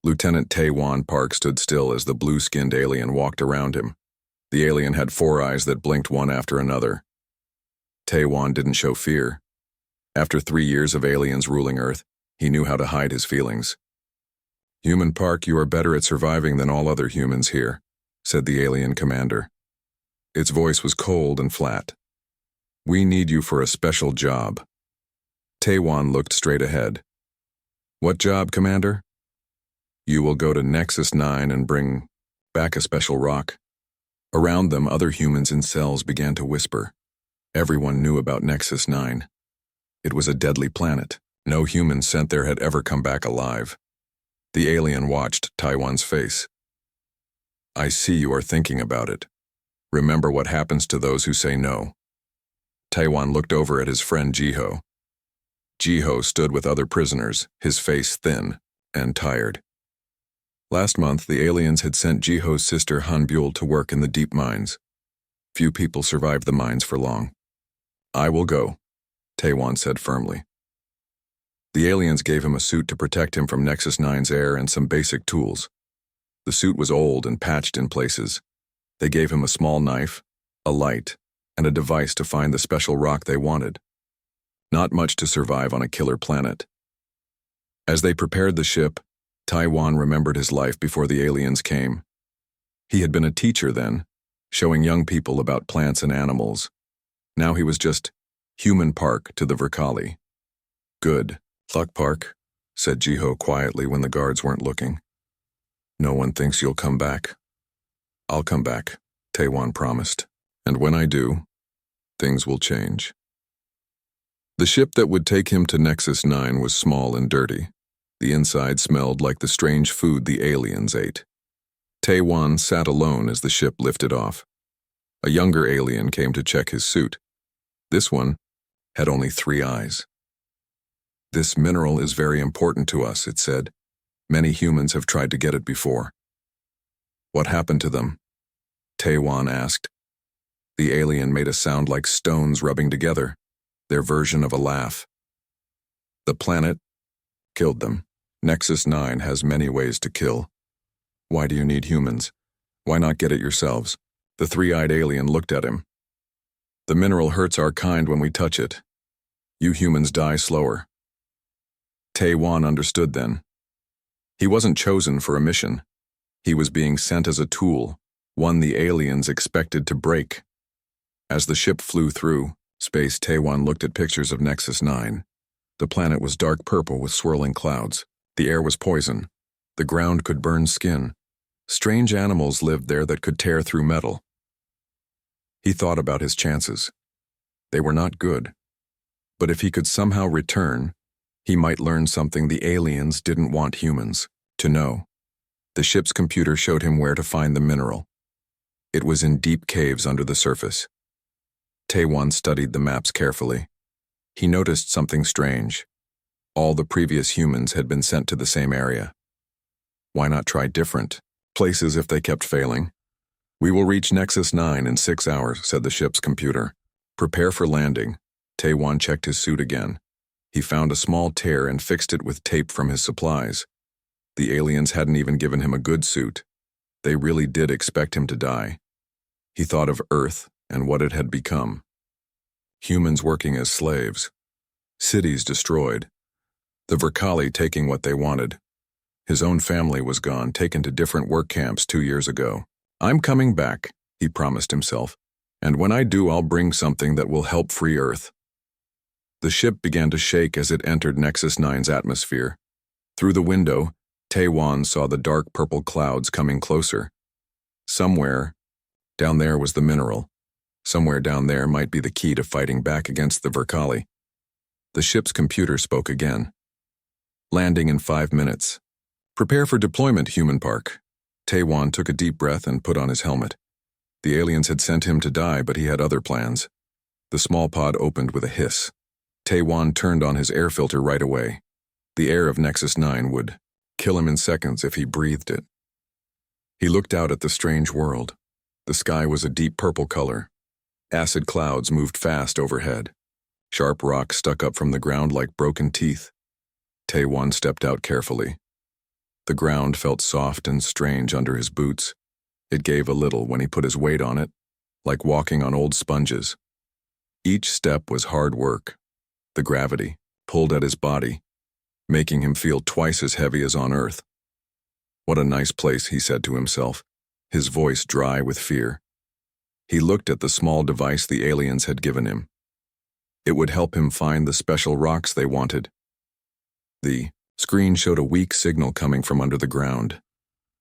Lieutenant Tae-Wan Park stood still as the blue-skinned alien walked around him. The alien had 4 eyes that blinked one after another. Tae-Wan didn't show fear. After 3 years of aliens ruling Earth, he knew how to hide his feelings. "Human Park, you are better at surviving than all other humans here," said the alien commander. Its voice was cold and flat. "We need you for a special job." Tae-Wan looked straight ahead. "What job, Commander?" "You will go to Nexus 9 and bring back a special rock." Around them, other humans in cells began to whisper. Everyone knew about Nexus 9. It was a deadly planet. No human sent there had ever come back alive. The alien watched Tae-Wan's face. "I see you are thinking about it. Remember what happens to those who say no." Tae-Wan looked over at his friend Jiho. Jiho stood with other prisoners, his face thin and tired. Last month, the aliens had sent Jiho's sister Hanbyul to work in the deep mines. Few people survived the mines for long. "I will go," Tae-Wan said firmly. The aliens gave him a suit to protect him from Nexus 9's air and some basic tools. The suit was old and patched in places. They gave him a small knife, a light, and a device to find the special rock they wanted. Not much to survive on a killer planet. As they prepared the ship, Tae-Wan remembered his life before the aliens came. He had been a teacher then, showing young people about plants and animals. Now he was just Human Park to the Virkali. "Good luck, Park," said Jiho quietly when the guards weren't looking. "No one thinks you'll come back." "I'll come back," Tae-Wan promised. "And when I do, things will change." The ship that would take him to Nexus 9 was small and dirty. The inside smelled like the strange food the aliens ate. Tae-Wan sat alone as the ship lifted off. A younger alien came to check his suit. This one had only 3 eyes. "This mineral is very important to us," it said. "Many humans have tried to get it before." "What happened to them?" Tae-Wan asked. The alien made a sound like stones rubbing together, their version of a laugh. "The planet killed them. Nexus 9 has many ways to kill. Why do you need humans? Why not get it yourselves?" The 3-eyed alien looked at him. "The mineral hurts our kind when we touch it. You humans die slower." Tae-Wan understood then. He wasn't chosen for a mission. He was being sent as a tool, one the aliens expected to break. As the ship flew through space, Tae-Wan looked at pictures of Nexus 9. The planet was dark purple with swirling clouds. The air was poison. The ground could burn skin. Strange animals lived there that could tear through metal. He thought about his chances. They were not good. But if he could somehow return, he might learn something the aliens didn't want humans to know. The ship's computer showed him where to find the mineral. It was in deep caves under the surface. Tae-Wan studied the maps carefully. He noticed something strange. All the previous humans had been sent to the same area. Why not try different places if they kept failing? "We will reach Nexus 9 in 6 hours, said the ship's computer. "Prepare for landing." Tae-Wan checked his suit again. He found a small tear and fixed it with tape from his supplies. The aliens hadn't even given him a good suit. They really did expect him to die. He thought of Earth and what it had become. Humans working as slaves. Cities destroyed. The Virkali taking what they wanted. His own family was gone, taken to different work camps 2 years ago. "I'm coming back," he promised himself. "And when I do, I'll bring something that will help free Earth." The ship began to shake as it entered Nexus 9's atmosphere. Through the window, Tae-Wan saw the dark purple clouds coming closer. Somewhere down there was the mineral. Somewhere down there might be the key to fighting back against the Virkali. The ship's computer spoke again. "Landing in 5 minutes. Prepare for deployment, Human Park." Tae-Wan took a deep breath and put on his helmet. The aliens had sent him to die, but he had other plans. The small pod opened with a hiss. Tae-Wan turned on his air filter right away. The air of Nexus 9 would kill him in seconds if he breathed it. He looked out at the strange world. The sky was a deep purple color. Acid clouds moved fast overhead. Sharp rocks stuck up from the ground like broken teeth. Tae-Wan stepped out carefully. The ground felt soft and strange under his boots. It gave a little when he put his weight on it, like walking on old sponges. Each step was hard work. The gravity pulled at his body, making him feel twice as heavy as on Earth. What a nice place, he said to himself, his voice dry with fear. He looked at the small device the aliens had given him. It would help him find the special rocks they wanted. The screen showed a weak signal coming from under the ground.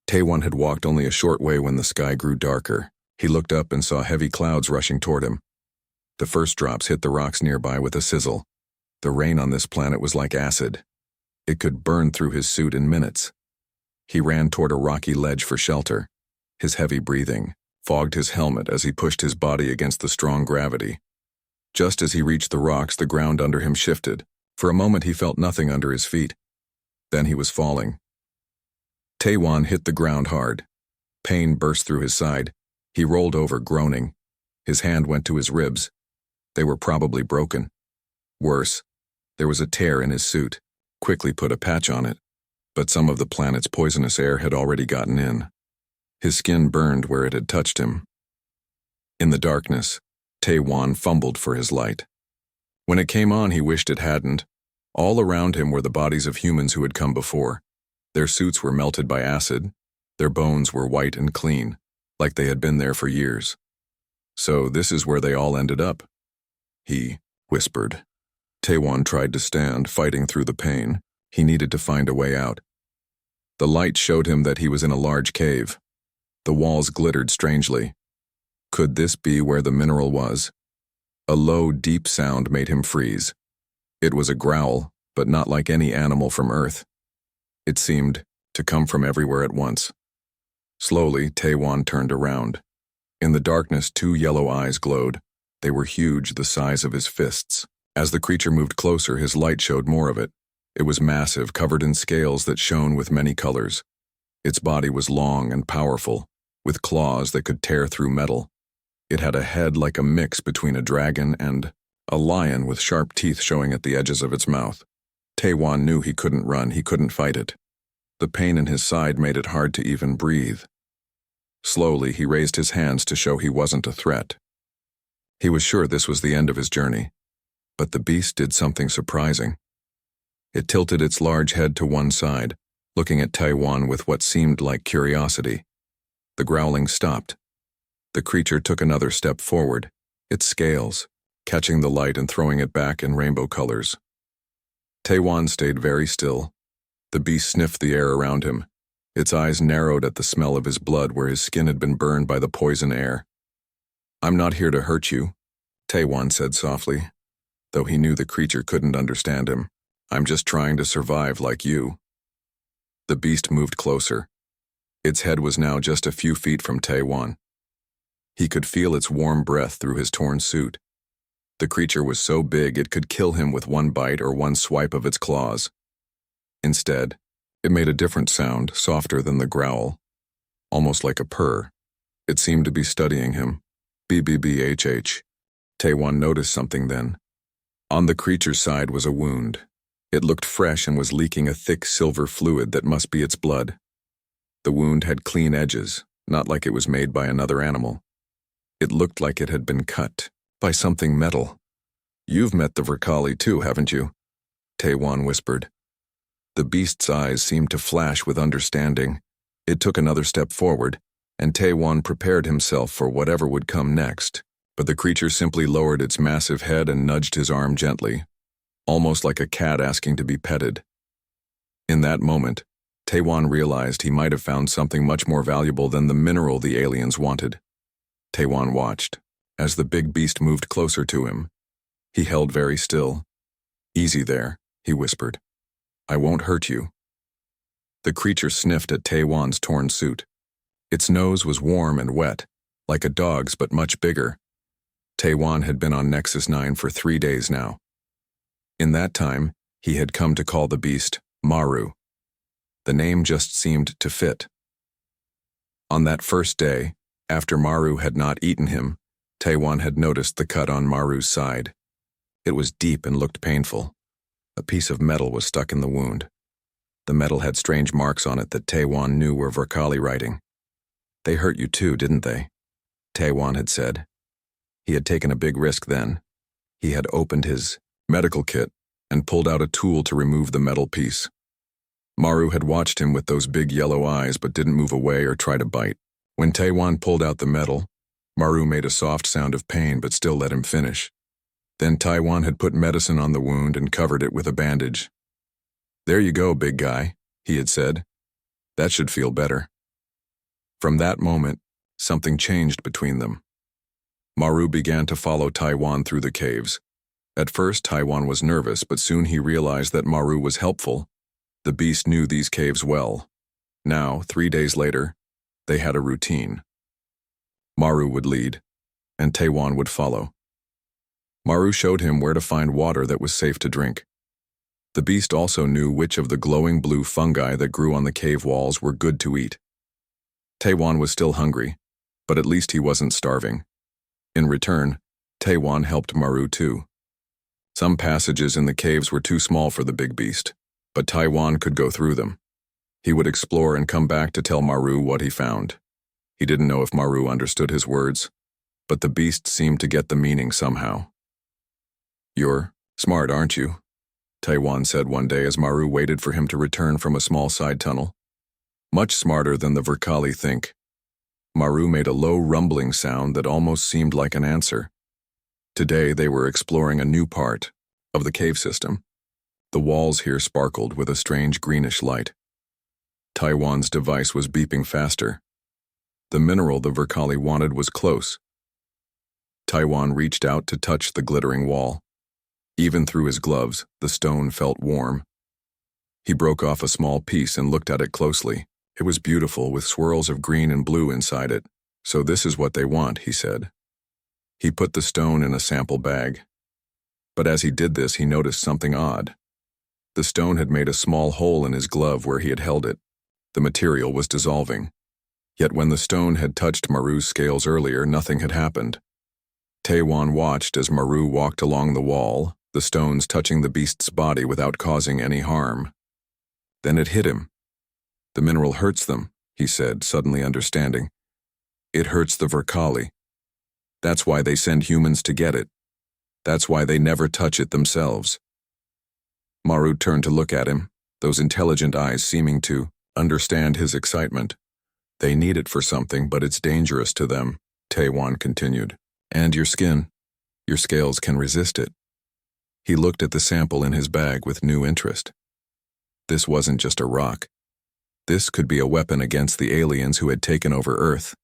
Taewon had walked only a short way when the sky grew darker. He looked up and saw heavy clouds rushing toward him. The first drops hit the rocks nearby with a sizzle. The rain on this planet was like acid. It could burn through his suit in minutes. He ran toward a rocky ledge for shelter. His heavy breathing fogged his helmet as he pushed his body against the strong gravity. Just as he reached the rocks, the ground under him shifted. For a moment he felt nothing under his feet. Then he was falling. Taewon hit the ground hard. Pain burst through his side. He rolled over, groaning. His hand went to his ribs. They were probably broken. Worse, there was a tear in his suit. Quickly put a patch on it. But some of the planet's poisonous air had already gotten in. His skin burned where it had touched him. In the darkness, Taewon fumbled for his light. When it came on, he wished it hadn't. All around him were the bodies of humans who had come before. Their suits were melted by acid. Their bones were white and clean, like they had been there for years. So this is where they all ended up, he whispered. Taewon tried to stand, fighting through the pain. He needed to find a way out. The light showed him that he was in a large cave. The walls glittered strangely. Could this be where the mineral was? A low, deep sound made him freeze. It was a growl, but not like any animal from Earth. It seemed to come from everywhere at once. Slowly, Taewon turned around. In the darkness, two yellow eyes glowed. They were huge, the size of his fists. As the creature moved closer, his light showed more of it. It was massive, covered in scales that shone with many colors. Its body was long and powerful, with claws that could tear through metal. It had a head like a mix between a dragon and a lion with sharp teeth showing at the edges of its mouth. Taewon knew he couldn't run, he couldn't fight it. The pain in his side made it hard to even breathe. Slowly, he raised his hands to show he wasn't a threat. He was sure this was the end of his journey. But the beast did something surprising. It tilted its large head to one side, looking at Taewon with what seemed like curiosity. The growling stopped. The creature took another step forward, its scales, catching the light and throwing it back in rainbow colors. Taewon stayed very still. The beast sniffed the air around him. Its eyes narrowed at the smell of his blood where his skin had been burned by the poison air. "I'm not here to hurt you," Taewon said softly, though he knew the creature couldn't understand him. "I'm just trying to survive like you." The beast moved closer. Its head was now just a few feet from Taewon. He could feel its warm breath through his torn suit. The creature was so big it could kill him with one bite or one swipe of its claws. Instead, it made a different sound, softer than the growl, almost like a purr. It seemed to be studying him. BBBHH. Taewon noticed something then. On the creature's side was a wound. It looked fresh and was leaking a thick silver fluid that must be its blood. The wound had clean edges, not like it was made by another animal. It looked like it had been cut by something metal. "You've met the Vrkali too, haven't you?" Taewon whispered. The beast's eyes seemed to flash with understanding. It took another step forward, and Taewon prepared himself for whatever would come next. But the creature simply lowered its massive head and nudged his arm gently, almost like a cat asking to be petted. In that moment, Taewon realized he might have found something much more valuable than the mineral the aliens wanted. Taewon watched as the big beast moved closer to him. He held very still. "Easy there," he whispered. "I won't hurt you." The creature sniffed at Taewon's torn suit. Its nose was warm and wet, like a dog's but much bigger. Taewon had been on Nexus 9 for 3 days now. In that time, he had come to call the beast Maru. The name just seemed to fit. On that first day, after Maru had not eaten him, Taewon had noticed the cut on Maru's side. It was deep and looked painful. A piece of metal was stuck in the wound. The metal had strange marks on it that Taiwan knew were Virkali writing. "They hurt you too, didn't they?" Taiwan had said. He had taken a big risk then. He had opened his medical kit and pulled out a tool to remove the metal piece. Maru had watched him with those big yellow eyes but didn't move away or try to bite. When Taiwan pulled out the metal, Maru made a soft sound of pain but still let him finish. Then Taiwan had put medicine on the wound and covered it with a bandage. "There you go, big guy," he had said. "That should feel better." From that moment, something changed between them. Maru began to follow Taiwan through the caves. At first, Taiwan was nervous, but soon he realized that Maru was helpful. The beast knew these caves well. Now, 3 days later, they had a routine. Maru would lead, and Taiwan would follow. Maru showed him where to find water that was safe to drink. The beast also knew which of the glowing blue fungi that grew on the cave walls were good to eat. Taiwan was still hungry, but at least he wasn't starving. In return, Taiwan helped Maru too. Some passages in the caves were too small for the big beast, but Taiwan could go through them. He would explore and come back to tell Maru what he found. He didn't know if Maru understood his words, but the beast seemed to get the meaning somehow. "You're smart, aren't you?" Taiwan said one day as Maru waited for him to return from a small side tunnel. "Much smarter than the Virkali think." Maru made a low rumbling sound that almost seemed like an answer. Today they were exploring a new part of the cave system. The walls here sparkled with a strange greenish light. Taiwan's device was beeping faster. The mineral the Virkali wanted was close. Taiwan reached out to touch the glittering wall. Even through his gloves, the stone felt warm. He broke off a small piece and looked at it closely. It was beautiful, with swirls of green and blue inside it. "So this is what they want," he said. He put the stone in a sample bag. But as he did this, he noticed something odd. The stone had made a small hole in his glove where he had held it. The material was dissolving. Yet when the stone had touched Maru's scales earlier, nothing had happened. Taiwan watched as Maru walked along the wall, the stones touching the beast's body without causing any harm. Then it hit him. "The mineral hurts them," he said, suddenly understanding. "It hurts the Virkali. That's why they send humans to get it. That's why they never touch it themselves." Maru turned to look at him, those intelligent eyes seeming to understand his excitement. "They need it for something, but it's dangerous to them," Taiwan continued. "And your skin, your scales can resist it." He looked at the sample in his bag with new interest. This wasn't just a rock. This could be a weapon against the aliens who had taken over Earth.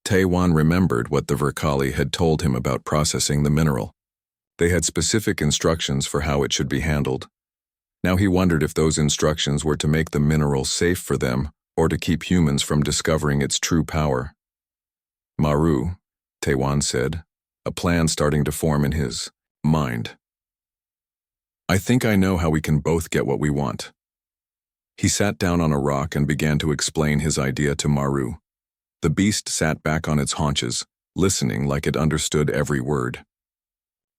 Taiwan remembered what the Virkali had told him about processing the mineral. They had specific instructions for how it should be handled. Now he wondered if those instructions were to make the mineral safe for them or to keep humans from discovering its true power. "Maru," Taiwan said, a plan starting to form in his mind. "I think I know how we can both get what we want." He sat down on a rock and began to explain his idea to Maru. The beast sat back on its haunches, listening like it understood every word.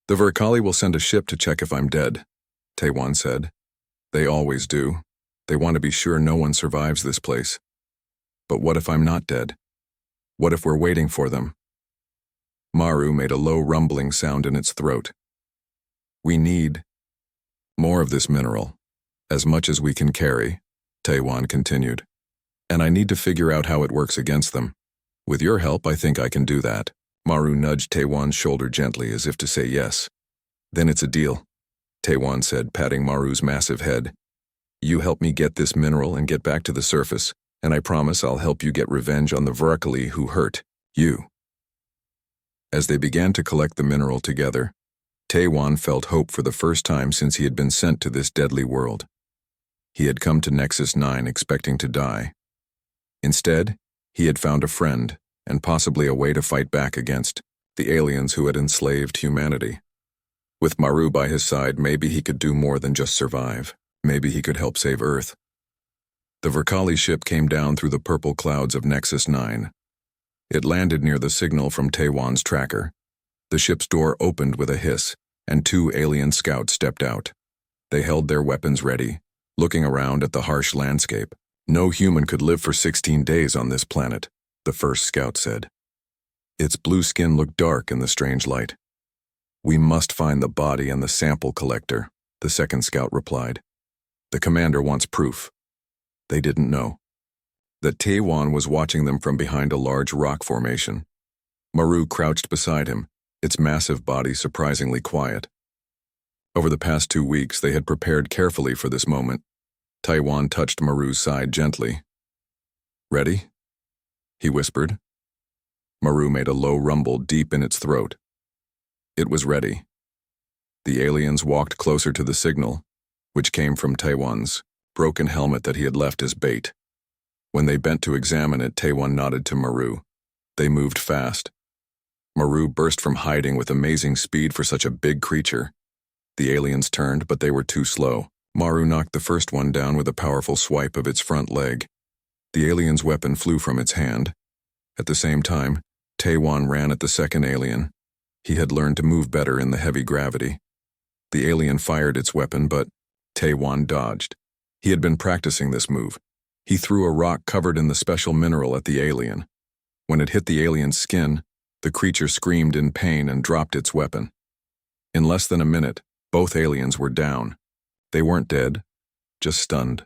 "The Virkali will send a ship to check if I'm dead," Taiwan said. "They always do. They want to be sure no one survives this place. But what if I'm not dead? What if we're waiting for them?" Maru made a low rumbling sound in its throat. "We need more of this mineral, as much as we can carry," Taiwan continued. "And I need to figure out how it works against them. With your help, I think I can do that." Maru nudged Taiwan's shoulder gently as if to say yes. "Then it's a deal," Taiwan said, patting Maru's massive head. "You help me get this mineral and get back to the surface, and I promise I'll help you get revenge on the Virkali who hurt you." As they began to collect the mineral together, Taiwan felt hope for the first time since he had been sent to this deadly world. He had come to Nexus 9 expecting to die. Instead, he had found a friend, and possibly a way to fight back against the aliens who had enslaved humanity. With Maru by his side, maybe he could do more than just survive. Maybe he could help save Earth. The Virkali ship came down through the purple clouds of Nexus 9. It landed near the signal from Taiwan's tracker. The ship's door opened with a hiss, and 2 alien scouts stepped out. They held their weapons ready, Looking around at the harsh landscape, no human could live for 16 days on this planet, the first scout said. Its blue skin looked dark in the strange light. We must find the body and the sample collector, the second scout replied. The commander wants proof. They didn't know that Taiwan was watching them from behind a large rock formation. Maru crouched beside him, its massive body surprisingly quiet. Over the past 2 weeks, they had prepared carefully for this moment. Taiwan touched Maru's side gently. Ready? He whispered. Maru made a low rumble deep in its throat. It was ready. The aliens walked closer to the signal, which came from Taiwan's broken helmet that he had left as bait. When they bent to examine it, Taiwan nodded to Maru. They moved fast. Maru burst from hiding with amazing speed for such a big creature. The aliens turned, but they were too slow. Maru knocked the first one down with a powerful swipe of its front leg. The alien's weapon flew from its hand. At the same time, Taiwan ran at the second alien. He had learned to move better in the heavy gravity. The alien fired its weapon, but Taiwan dodged. He had been practicing this move. He threw a rock covered in the special mineral at the alien. When it hit the alien's skin, the creature screamed in pain and dropped its weapon. In less than a minute, both aliens were down. They weren't dead, just stunned.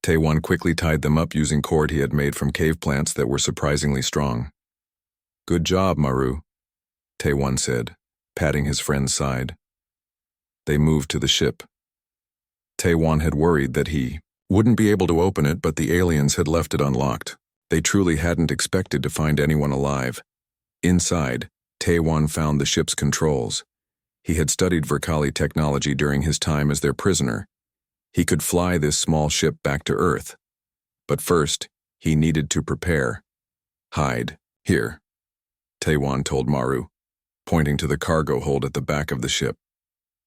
Taiwan quickly tied them up using cord he had made from cave plants that were surprisingly strong. Good job, Maru, Taiwan said, patting his friend's side. They moved to the ship. Taiwan had worried that he wouldn't be able to open it, but the aliens had left it unlocked. They truly hadn't expected to find anyone alive. Inside, Taiwan found the ship's controls. He had studied Verkali technology during his time as their prisoner. He could fly this small ship back to Earth. But first, he needed to prepare. Hide, here, Taiwan told Maru, pointing to the cargo hold at the back of the ship.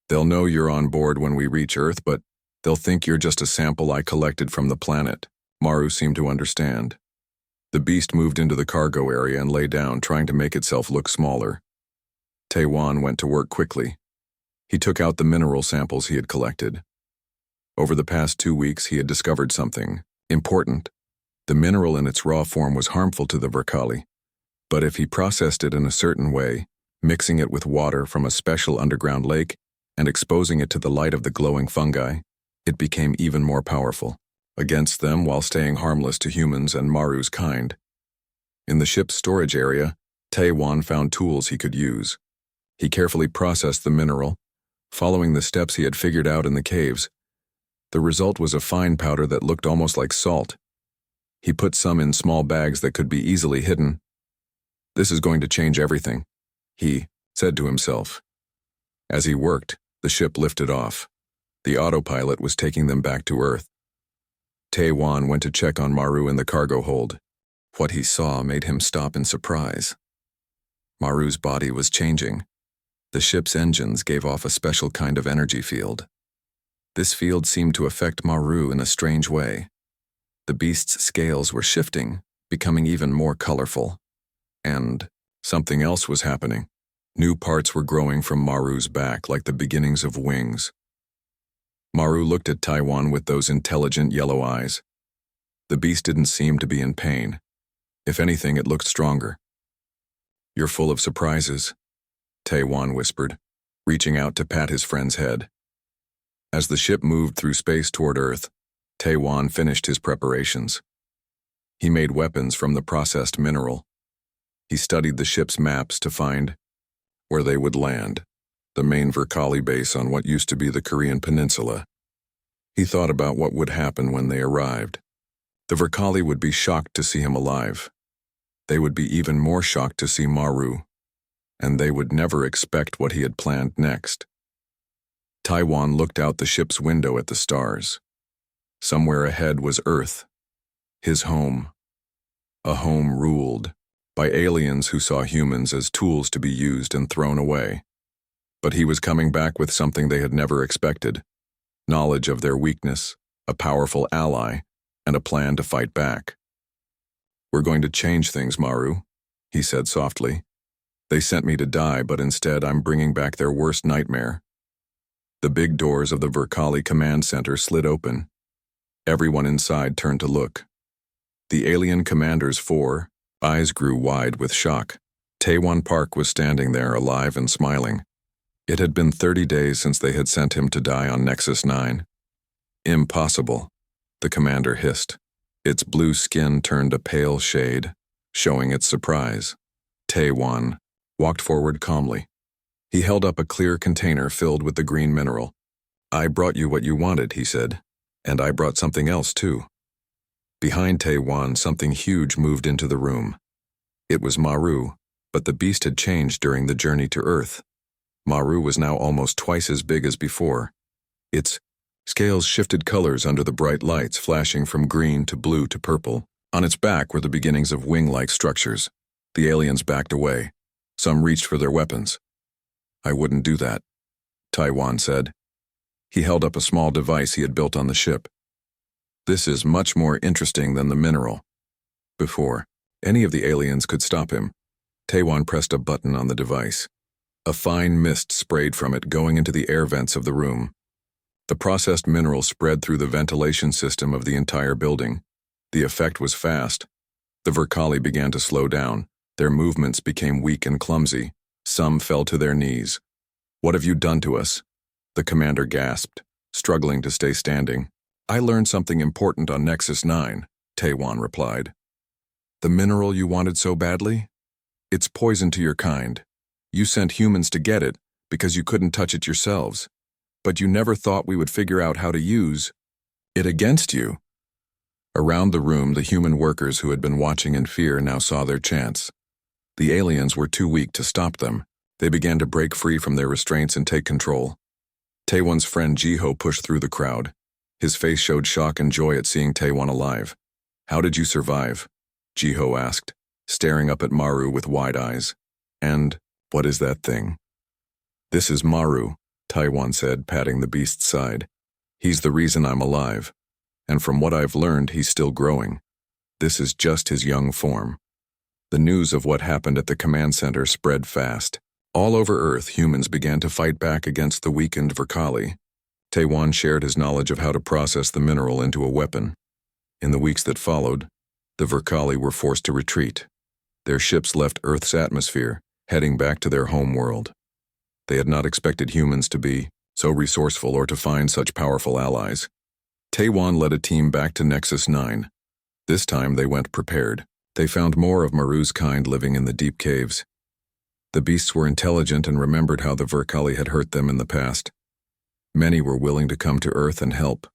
They'll know you're on board when we reach Earth, but they'll think you're just a sample I collected from the planet. Maru seemed to understand. The beast moved into the cargo area and lay down, trying to make itself look smaller. Taiwan went to work quickly. He took out the mineral samples he had collected. Over the past 2 weeks, he had discovered something important. The mineral in its raw form was harmful to the Verkali, but if he processed it in a certain way, mixing it with water from a special underground lake and exposing it to the light of the glowing fungi, it became even more powerful against them while staying harmless to humans and Maru's kind. In the ship's storage area, Taiwan found tools he could use. He carefully processed the mineral, following the steps he had figured out in the caves. The result was a fine powder that looked almost like salt. He put some in small bags that could be easily hidden. This is going to change everything, he said to himself. As he worked, the ship lifted off. The autopilot was taking them back to Earth. Taiwan went to check on Maru in the cargo hold. What he saw made him stop in surprise. Maru's body was changing. The ship's engines gave off a special kind of energy field. This field seemed to affect Maru in a strange way. The beast's scales were shifting, becoming even more colorful. And something else was happening. New parts were growing from Maru's back like the beginnings of wings. Maru looked at Taiwan with those intelligent yellow eyes. The beast didn't seem to be in pain. If anything, it looked stronger. You're full of surprises, Taiwan whispered, reaching out to pat his friend's head. As the ship moved through space toward Earth, Taiwan finished his preparations. He made weapons from the processed mineral. He studied the ship's maps to find where they would land, the main Verkali base on what used to be the Korean peninsula. He thought about what would happen when they arrived. The Verkali would be shocked to see him alive. They would be even more shocked to see Maru, and they would never expect what he had planned next. Taiwan looked out the ship's window at the stars. Somewhere ahead was Earth, his home. A home ruled by aliens who saw humans as tools to be used and thrown away. But he was coming back with something they had never expected: knowledge of their weakness, a powerful ally, and a plan to fight back. We're going to change things, Maru, he said softly. They sent me to die, but instead I'm bringing back their worst nightmare. The big doors of the Verkali command center slid open. Everyone inside turned to look. The alien commander's four eyes grew wide with shock. Taewon Park was standing there, alive and smiling. It had been 30 days since they had sent him to die on Nexus 9. Impossible, the commander hissed. Its blue skin turned a pale shade, showing its surprise. Taewon walked forward calmly. He held up a clear container filled with the green mineral. "I brought you what you wanted," he said, "and I brought something else too." Behind Taewon, something huge moved into the room. It was Maru, but the beast had changed during the journey to Earth. Maru was now almost twice as big as before. Its scales shifted colors under the bright lights, flashing from green to blue to purple. On its back were the beginnings of wing-like structures. The aliens backed away. Some reached for their weapons. "I wouldn't do that," Taewon said. He held up a small device he had built on the ship. "This is much more interesting than the mineral." Before any of the aliens could stop him, Taewon pressed a button on the device. A fine mist sprayed from it, going into the air vents of the room. The processed mineral spread through the ventilation system of the entire building. The effect was fast. The Verkali began to slow down. Their movements became weak and clumsy. Some fell to their knees. "What have you done to us?" the commander gasped, struggling to stay standing. "I learned something important on Nexus 9, Taewon replied. "The mineral you wanted so badly? It's poison to your kind. You sent humans to get it because you couldn't touch it yourselves. But you never thought we would figure out how to use it against you." Around the room, the human workers who had been watching in fear now saw their chance. The aliens were too weak to stop them. They began to break free from their restraints and take control. Taewon's friend Jiho pushed through the crowd. His face showed shock and joy at seeing Taewon alive. "How did you survive?" Jiho asked, staring up at Maru with wide eyes. "And what is that thing?" "This is Maru," Taewon said, patting the beast's side. "He's the reason I'm alive. And from what I've learned, he's still growing. This is just his young form." The news of what happened at the command center spread fast. All over Earth, humans began to fight back against the weakened Verkali. Taewon shared his knowledge of how to process the mineral into a weapon. In the weeks that followed, the Verkali were forced to retreat. Their ships left Earth's atmosphere, heading back to their home world. They had not expected humans to be so resourceful or to find such powerful allies. Taewon led a team back to Nexus 9. This time they went prepared. They found more of Maru's kind living in the deep caves. The beasts were intelligent and remembered how the Verkali had hurt them in the past. Many were willing to come to Earth and help.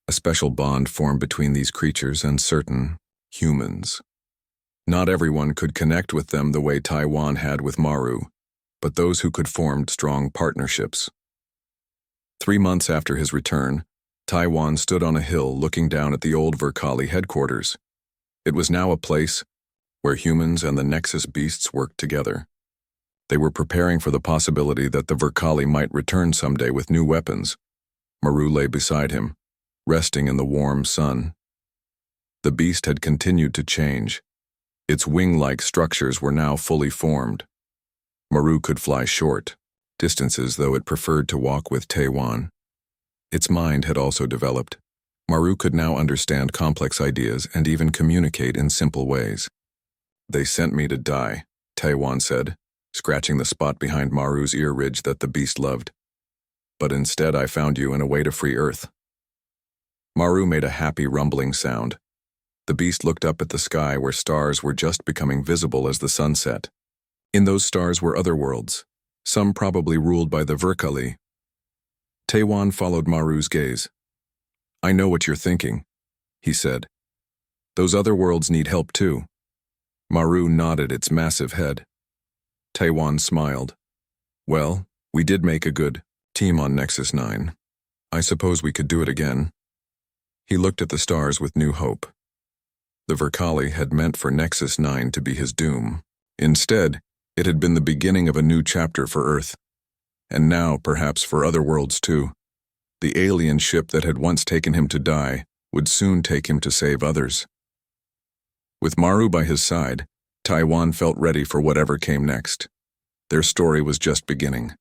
A special bond formed between these creatures and certain humans. Not everyone could connect with them the way Taewon had with Maru, but those who could formed strong partnerships. 3 months after his return, Taewon stood on a hill looking down at the old Verkali headquarters. It was now a place where humans and the Nexus beasts worked together. They were preparing for the possibility that the Verkali might return someday with new weapons. Maru lay beside him, resting in the warm sun. The beast had continued to change. Its wing-like structures were now fully formed. Maru could fly short distances, though it preferred to walk with Taewon. Its mind had also developed. Maru could now understand complex ideas and even communicate in simple ways. "They sent me to die," Taewon said, scratching the spot behind Maru's ear ridge that the beast loved. "But instead I found you and a way to free Earth." Maru made a happy rumbling sound. The beast looked up at the sky where stars were just becoming visible as the sun set. In those stars were other worlds, some probably ruled by the Verkali. Taewon followed Maru's gaze. "I know what you're thinking," he said. "Those other worlds need help too." Maru nodded its massive head. Taewon smiled. "Well, we did make a good team on Nexus 9. I suppose we could do it again." He looked at the stars with new hope. The Verkali had meant for Nexus 9 to be his doom. Instead, it had been the beginning of a new chapter for Earth. And now, perhaps for other worlds too. The alien ship that had once taken him to die would soon take him to save others. With Maru by his side, Taewon felt ready for whatever came next. Their story was just beginning.